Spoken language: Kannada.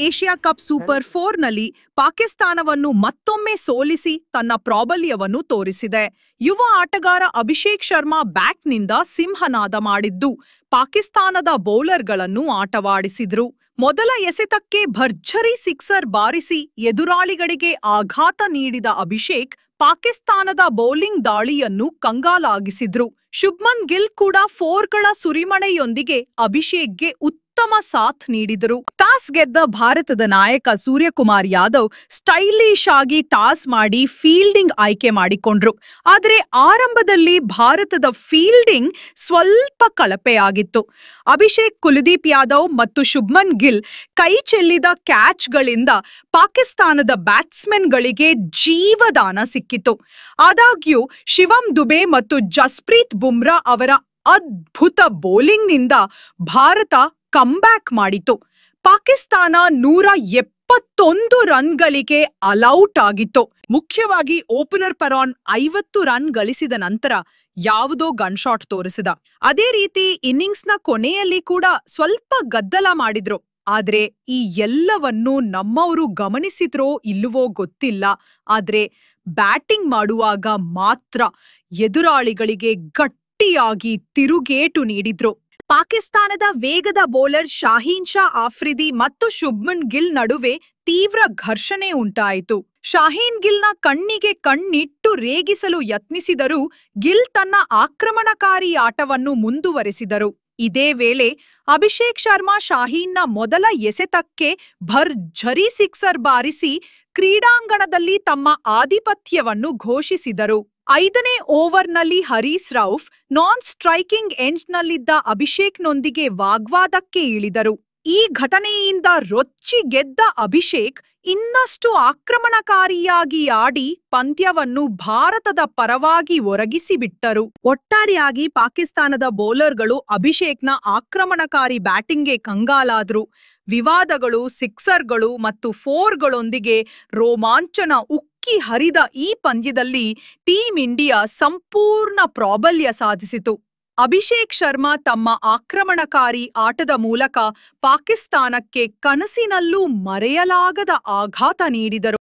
ಏಷ್ಯಾ ಕಪ್ ಸೂಪರ್ 4ನಲ್ಲಿ ಪಾಕಿಸ್ತಾನವನ್ನು ಮತ್ತೊಮ್ಮೆ ಸೋಲಿಸಿ ತನ್ನ ಪ್ರಾಬಲ್ಯವನ್ನು ತೋರಿಸಿದೆ. ಯುವ ಆಟಗಾರ ಅಭಿಷೇಕ್ ಶರ್ಮಾ ಬ್ಯಾಟ್ನಿಂದ ಸಿಂಹನಾದ ಮಾಡಿದ್ದು ಪಾಕಿಸ್ತಾನದ ಬೌಲರ್ಗಳನ್ನು ಆಟವಾಡಿಸಿದ್ರು. ಮೊದಲ ಎಸೆತಕ್ಕೆ ಭರ್ಜರಿ ಸಿಕ್ಸರ್ ಬಾರಿಸಿ ಎದುರಾಳಿಗಳಿಗೆ ಆಘಾತ ನೀಡಿದ ಅಭಿಷೇಕ್ ಪಾಕಿಸ್ತಾನದ ಬೌಲಿಂಗ್ ದಾಳಿಯನ್ನು ಕಂಗಾಲಾಗಿಸಿದ್ರು. ಶುಭ್ಮನ್ ಗಿಲ್ ಕೂಡ 4ಗಳ ಸುರಿಮಳೆಯೊಂದಿಗೆ ಅಭಿಷೇಕ್ಗೆ ಉತ್ತಮ ಸಾಥ್ ನೀಡಿದರು. ಟಾಸ್ ಗೆದ್ದ ಭಾರತದ ನಾಯಕ ಸೂರ್ಯಕುಮಾರ್ ಯಾದವ್ ಸ್ಟೈಲಿಶ್ ಆಗಿ ಟಾಸ್ ಮಾಡಿ ಫೀಲ್ಡಿಂಗ್ ಆಯ್ಕೆ ಮಾಡಿಕೊಂಡ್ರು. ಆದರೆ ಆರಂಭದಲ್ಲಿ ಭಾರತದ ಫೀಲ್ಡಿಂಗ್ ಸ್ವಲ್ಪ ಕಳಪೆಯಾಗಿತ್ತು. ಅಭಿಷೇಕ್, ಕುಲದೀಪ್ ಯಾದವ್ ಮತ್ತು ಶುಭ್ಮನ್ ಗಿಲ್ ಕೈ ಚೆಲ್ಲಿದ ಕ್ಯಾಚ್ಗಳಿಂದ ಪಾಕಿಸ್ತಾನದ ಬ್ಯಾಟ್ಸ್ಮನ್ಗಳಿಗೆ ಜೀವದಾನ ಸಿಕ್ಕಿತು. ಆದಾಗ್ಯೂ ಶಿವಂ ದುಬೆ ಮತ್ತು ಜಸ್ಪ್ರೀತ್ ಬುಮ್ರಾ ಅವರ ಅದ್ಭುತ ಬೌಲಿಂಗ್ನಿಂದ ಭಾರತ ಕಮ್ಬ್ಯಾಕ್ ಮಾಡಿತು. ಪಾಕಿಸ್ತಾನ 171 ರನ್ಗಳಿಗೆ ಅಲೌಟ್ ಆಗಿತ್ತು. ಮುಖ್ಯವಾಗಿ ಓಪನರ್ ಪರಾನ್ 50 ರನ್ ಗಳಿಸಿದ ನಂತರ ಯಾವುದೋ ಗನ್ ಶಾಟ್ ತೋರಿಸಿದ. ಅದೇ ರೀತಿ ಇನ್ನಿಂಗ್ಸ್ನ ಕೊನೆಯಲ್ಲಿ ಕೂಡ ಸ್ವಲ್ಪ ಗದ್ದಲ ಮಾಡಿದ್ರು. ಆದ್ರೆ ಈ ಎಲ್ಲವನ್ನೂ ನಮ್ಮವರು ಗಮನಿಸಿದ್ರೋ ಇಲ್ಲವೋ ಗೊತ್ತಿಲ್ಲ. ಆದ್ರೆ ಬ್ಯಾಟಿಂಗ್ ಮಾಡುವಾಗ ಮಾತ್ರ ಎದುರಾಳಿಗಳಿಗೆ ಗಟ್ಟಿಯಾಗಿ ತಿರುಗೇಟು ನೀಡಿದ್ರು. ಪಾಕಿಸ್ತಾನದ ವೇಗದ ಬೌಲರ್ ಶಾಹೀನ್ ಶಾ ಆಫ್ರಿದಿ ಮತ್ತು ಶುಭ್ಮನ್ ಗಿಲ್ ನಡುವೆ ತೀವ್ರ ಘರ್ಷಣೆ ಉಂಟಾಯಿತು. ಶಾಹೀನ್ ಗಿಲ್ನ ಕಣ್ಣಿಗೆ ಕಣ್ಣಿಟ್ಟು ರೇಗಿಸಲು ಯತ್ನಿಸಿದರೂ ಗಿಲ್ ತನ್ನ ಆಕ್ರಮಣಕಾರಿ ಆಟವನ್ನು ಮುಂದುವರೆಸಿದರು. ಇದೇ ವೇಳೆ ಅಭಿಷೇಕ್ ಶರ್ಮಾ ಶಾಹೀನ್ನ ಮೊದಲ ಎಸೆತಕ್ಕೆ ಭರ್ಜರಿ ಸಿಕ್ಸರ್ ಬಾರಿಸಿ ಕ್ರೀಡಾಂಗಣದಲ್ಲಿ ತಮ್ಮ ಆಧಿಪತ್ಯವನ್ನು ಘೋಷಿಸಿದರು. 5ನೇ ಓವರ್ನಲ್ಲಿ ಹರೀಸ್ ರೌಫ್ ನಾನ್ ಸ್ಟ್ರೈಕಿಂಗ್ ಎಂಡ್ನಲ್ಲಿದ್ದ ಅಭಿಷೇಕ್ನೊಂದಿಗೆ ವಾಗ್ವಾದಕ್ಕೆ ಇಳಿದರು. ಈ ಘಟನೆಯಿಂದ ರೊಚ್ಚಿ ಗೆದ್ದ ಅಭಿಷೇಕ್ ಇನ್ನಷ್ಟು ಆಕ್ರಮಣಕಾರಿಯಾಗಿ ಆಡಿ ಪಂದ್ಯವನ್ನು ಭಾರತದ ಪರವಾಗಿ ಒರಗಿಸಿಬಿಟ್ಟರು. ಒಟ್ಟಾರೆಯಾಗಿ ಪಾಕಿಸ್ತಾನದ ಬೌಲರ್ಗಳು ಅಭಿಷೇಕ್ನ ಆಕ್ರಮಣಕಾರಿ ಬ್ಯಾಟಿಂಗ್ಗೆ ಕಂಗಾಲಾದ್ರು. ವಿವಾದಗಳು, ಸಿಕ್ಸರ್ಗಳು ಮತ್ತು 4ಗಳೊಂದಿಗೆ ರೋಮಾಂಚನ ಉಕ್ಕಿ ಹರಿದ ಈ ಪಂದ್ಯದಲ್ಲಿ ಟೀಂ ಇಂಡಿಯಾ ಸಂಪೂರ್ಣ ಪ್ರಾಬಲ್ಯ ಸಾಧಿಸಿತು. ಅಭಿಷೇಕ್ ಶರ್ಮಾ ತಮ್ಮ ಆಕ್ರಮಣಕಾರಿ ಆಟದ ಮೂಲಕ ಪಾಕಿಸ್ತಾನಕ್ಕೆ ಕನಸಿನಲ್ಲೂ ಮರೆಯಲಾಗದ ಆಘಾತ ನೀಡಿದರು.